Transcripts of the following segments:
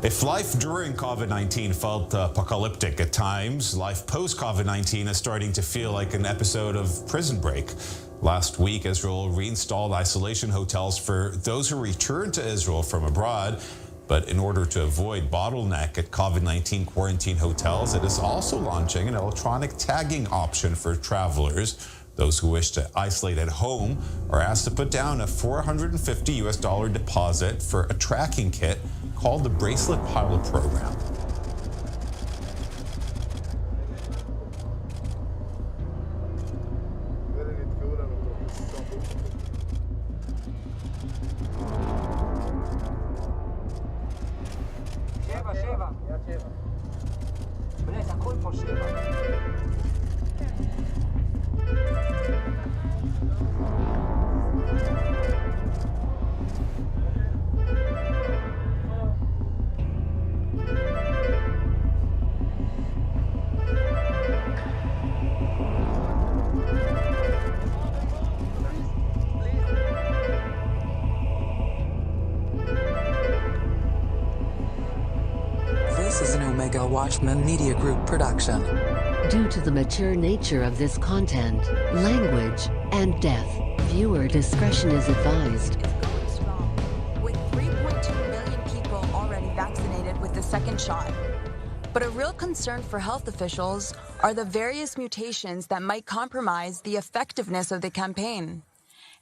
If life during COVID-19 felt apocalyptic at times, life post-COVID-19 is starting to feel like an episode of Prison Break. Last week, Israel reinstalled isolation hotels for those who returned to Israel from abroad. But in order to avoid bottleneck at COVID-19 quarantine hotels, it is also launching an electronic tagging option for travelers. Those who wish to isolate at home are asked to put down a $450 deposit for a tracking kit called the Bracelet Pilot Program. This is an Omega Watchman Media Group production. Due to the mature nature of this content, language, and depth, viewer discretion is advised. Is going strong, with 3.2 million people already vaccinated with the second shot. But a real concern for health officials are the various mutations that might compromise the effectiveness of the campaign.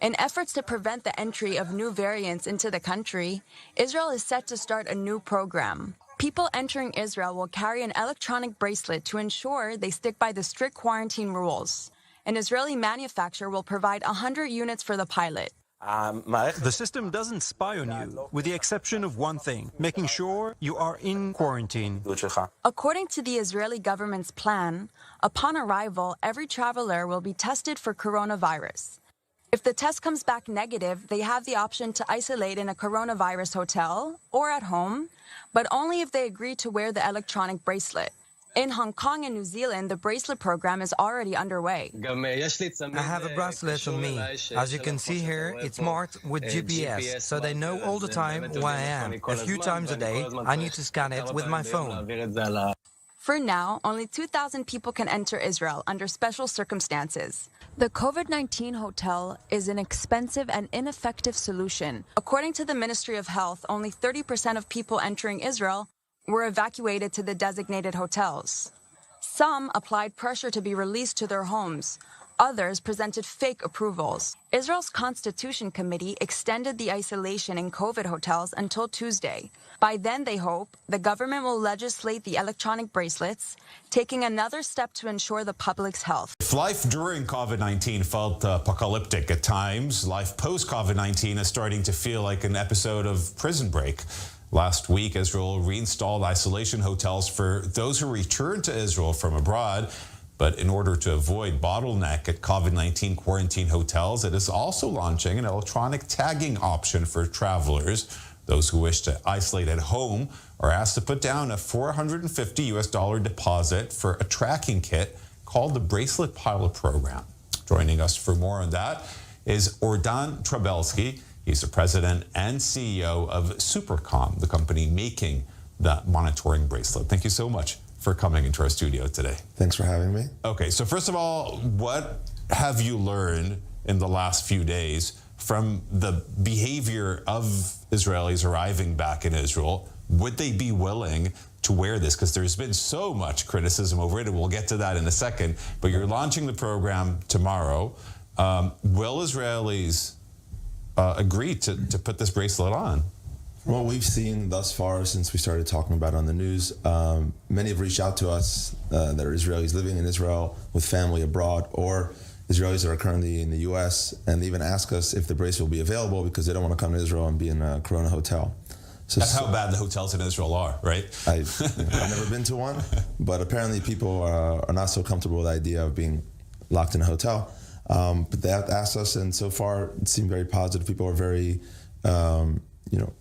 In efforts to prevent the entry of new variants into the country, Israel is set to start a new program. People entering Israel will carry an electronic bracelet to ensure they stick by the strict quarantine rules. An Israeli manufacturer will provide 100 units for the pilot. The system doesn't spy on you, with the exception of one thing, making sure you are in quarantine. According to the Israeli government's plan, upon arrival, every traveler will be tested for coronavirus. If the test comes back negative, they have the option to isolate in a coronavirus hotel or at home, but only if they agree to wear the electronic bracelet. In Hong Kong and New Zealand, the bracelet program is already underway. I have a bracelet on me. As you can see here, it's marked with GPS, so they know all the time where I am. A few times a day, I need to scan it with my phone. For now, only 2,000 people can enter Israel under special circumstances. The COVID-19 hotel is an expensive and ineffective solution. According to the Ministry of Health, only 30% of people entering Israel were evacuated to the designated hotels. Some applied pressure to be released to their homes. Others presented fake approvals. Israel's Constitution Committee extended the isolation in COVID hotels until Tuesday. By then, they hope, the government will legislate the electronic bracelets, taking another step to ensure the public's health. If life during COVID-19 felt apocalyptic at times, life post-COVID-19 is starting to feel like an episode of Prison Break. Last week, Israel reinstalled isolation hotels for those who returned to Israel from abroad. But in order to avoid bottleneck at COVID-19 quarantine hotels, it is also launching an electronic tagging option for travelers. Those who wish to isolate at home are asked to put down a $450 deposit for a tracking kit called the Bracelet Pilot Program. Joining us for more on that is Ordan Trabelski. He's the president and CEO of Supercom, the company making the monitoring bracelet. Thank you so much for coming into our studio today. Thanks for having me. Okay, so first of all, what have you learned in the last few days from the behavior of Israelis arriving back in Israel? Would they be willing to wear this? Because there's been so much criticism over it, and we'll get to that in a second. But you're launching the program tomorrow. Will Israelis agree to put this bracelet on? What we've seen thus far since we started talking about it on the news, many have reached out to us that are Israelis living in Israel with family abroad, or Israelis that are currently in the U.S., and they even ask us if the bracelet will be available because they don't want to come to Israel and be in a Corona hotel. So that's how bad the hotels in Israel are, right? I've never been to one, but apparently people are not so comfortable with the idea of being locked in a hotel. But they have asked us, and so far it seemed very positive. People are very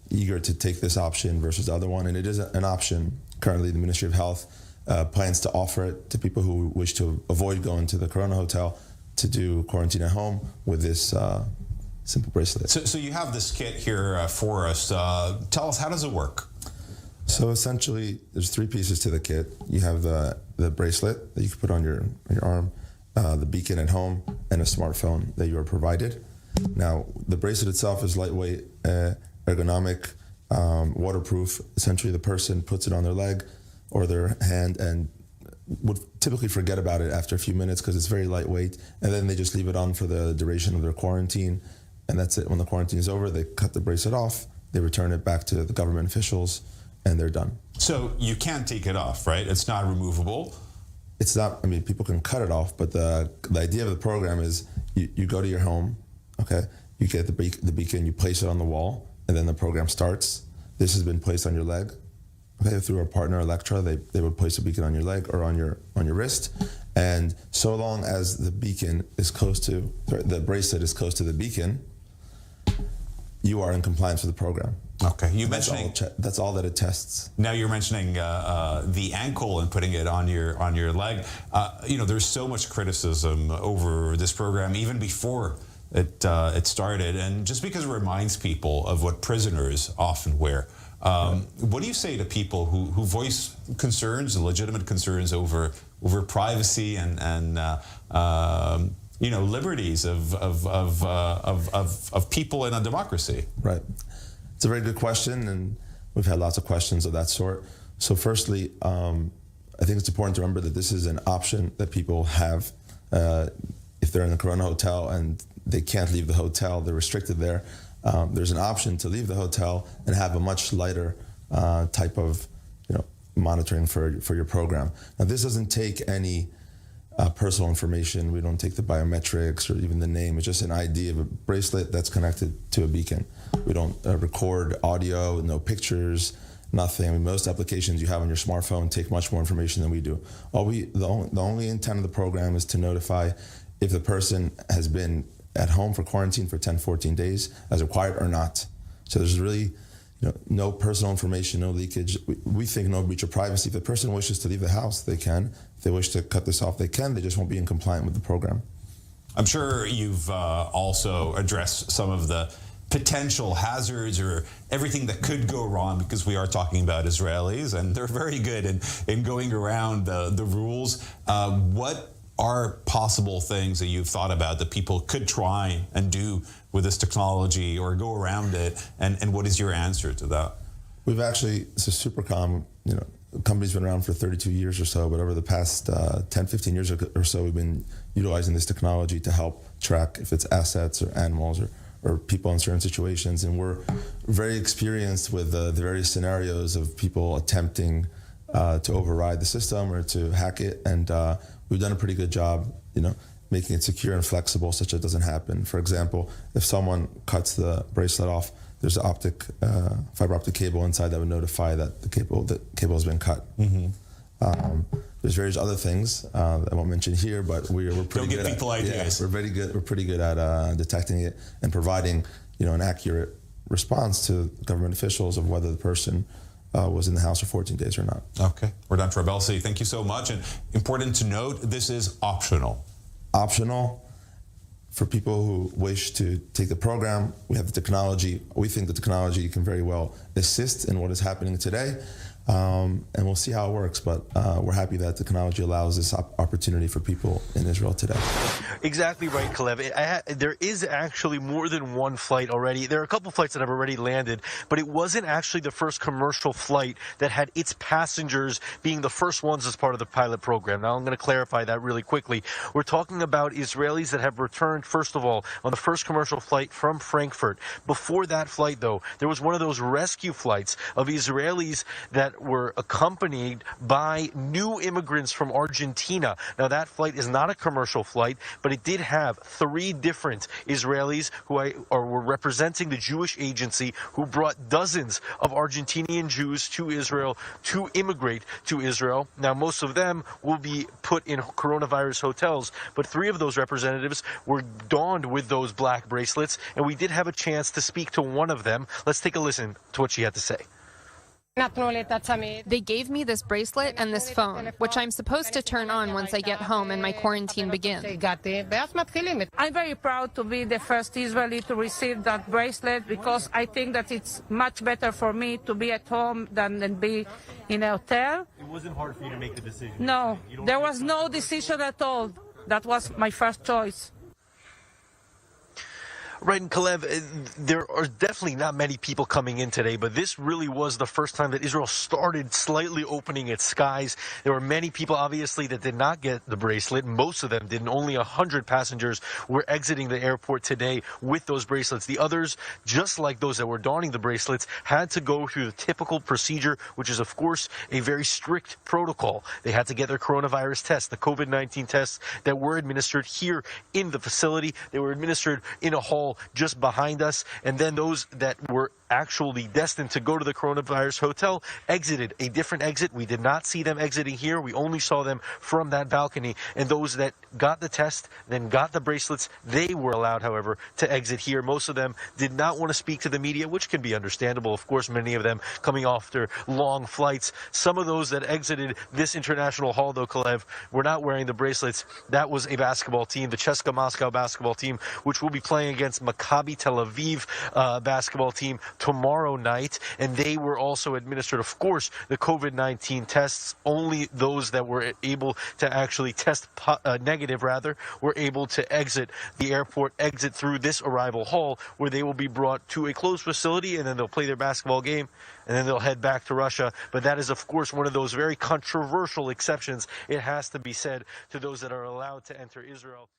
eager to take this option versus the other one, and it is an option. Currently, the Ministry of Health plans to offer it to people who wish to avoid going to the Corona hotel to do quarantine at home with this simple bracelet. So you have this kit here for us. Tell us, how does it work? So essentially, there's 3 pieces to the kit. You have the bracelet that you can put on your arm, the beacon at home, and a smartphone that you are provided. Now, the bracelet itself is lightweight, ergonomic, waterproof. Essentially, the person puts it on their leg or their hand and would typically forget about it after a few minutes because it's very lightweight, and then they just leave it on for the duration of their quarantine, and that's it. When the quarantine is over, they cut the bracelet off, they return it back to the government officials, and they're done. So you can't take it off, right? It's not removable? It's not, I mean, people can cut it off, but the idea of the program is you go to your home, okay? You get the beacon, you place it on the wall, and then the program starts. This has been placed on your leg, okay? Through our partner, Electra, they would place a beacon on your leg or on your wrist. And so long as the beacon is close to, the bracelet is close to the beacon, you are in compliance with the program. Okay, That's all that it tests. Now you're mentioning the ankle and putting it on your leg. There's so much criticism over this program even before it started, and just because it reminds people of what prisoners often wear. What do you say to people who voice concerns, legitimate concerns over privacy and liberties of people in a democracy? Right. It's a very good question, and we've had lots of questions of that sort. So firstly, I think it's important to remember that this is an option that people have. If they're in the Corona hotel and they can't leave the hotel, they're restricted there. There's an option to leave the hotel and have a much lighter type of monitoring for your program. Now, this doesn't take any personal information. We don't take the biometrics or even the name. It's just an ID of a bracelet that's connected to a beacon. We don't record audio, no pictures, nothing. I mean, most applications you have on your smartphone take much more information than we do. The only intent of the program is to notify if the person has been at home for quarantine for 10, 14 days as required or not. So there's really no personal information, no leakage. We think no breach of privacy. If the person wishes to leave the house, they can. If they wish to cut this off, they can. They just won't be in compliance with the program. I'm sure you've also addressed some of the potential hazards or everything that could go wrong, because we are talking about Israelis and they're very good in going around the rules. What are possible things that you've thought about that people could try and do with this technology or go around it, and what is your answer to that? We've actually, it's a super common, the company's been around for 32 years or so, but over the past 10, 15 years or so, we've been utilizing this technology to help track if it's assets or animals or people in certain situations, and we're very experienced with the various scenarios of people attempting to override the system or to hack it, and we've done a pretty good job, making it secure and flexible such that it doesn't happen. For example, if someone cuts the bracelet off, there's an fiber optic cable inside that would notify that the cable has been cut. Mm-hmm. There's various other things I won't mention here, but we're pretty good. Don't give people ideas. Yeah, we're pretty good at detecting it and providing an accurate response to government officials of whether the person was in the house for 14 days or not. Okay. We're Trabelsi, thank you so much. And important to note, this is optional. Optional for people who wish to take the program. We have the technology. We think the technology can very well assist in what is happening today. And we'll see how it works, but we're happy that technology allows this opportunity for people in Israel today. Exactly right, Kalev. There is actually more than one flight already. There are a couple flights that have already landed, but it wasn't actually the first commercial flight that had its passengers being the first ones as part of the pilot program. Now, I'm going to clarify that really quickly. We're talking about Israelis that have returned, first of all, on the first commercial flight from Frankfurt. Before that flight, though, there was one of those rescue flights of Israelis that were accompanied by new immigrants from Argentina. Now, that flight is not a commercial flight, but it did have 3 different Israelis who were representing the Jewish agency who brought dozens of Argentinian Jews to Israel to immigrate to Israel. Now, most of them will be put in coronavirus hotels, but 3 of those representatives were donned with those black bracelets, and we did have a chance to speak to one of them. Let's take a listen to what she had to say. They gave me this bracelet and this phone, which I'm supposed to turn on once I get home and my quarantine begins. I'm very proud to be the first Israeli to receive that bracelet because I think that it's much better for me to be at home than be in a hotel. It wasn't hard for you to make the decision? No, there was no decision at all. That was my first choice. Right, and Kalev, there are definitely not many people coming in today, but this really was the first time that Israel started slightly opening its skies. There were many people, obviously, that did not get the bracelet. Most of them didn't. Only 100 passengers were exiting the airport today with those bracelets. The others, just like those that were donning the bracelets, had to go through the typical procedure, which is, of course, a very strict protocol. They had to get their coronavirus tests, the COVID-19 tests that were administered here in the facility. They were administered in a hall just behind us, and then those that were actually destined to go to the coronavirus hotel exited a different exit. We did not see them exiting here. We only saw them from that balcony, and those that got the test, then got the bracelets, they were allowed, however, to exit here. Most of them did not want to speak to the media, which can be understandable. Of course, many of them coming after long flights. Some of those that exited this international hall, though, Kalev, were not wearing the bracelets. That was a basketball team, the CSKA Moscow basketball team, which will be playing against Maccabi Tel Aviv basketball team tomorrow night, and they were also administered, of course, the COVID-19 tests. Only those that were able to actually test negative, were able to exit the airport, exit through this arrival hall, where they will be brought to a closed facility, and then they'll play their basketball game, and then they'll head back to Russia. But that is, of course, one of those very controversial exceptions, it has to be said, to those that are allowed to enter Israel.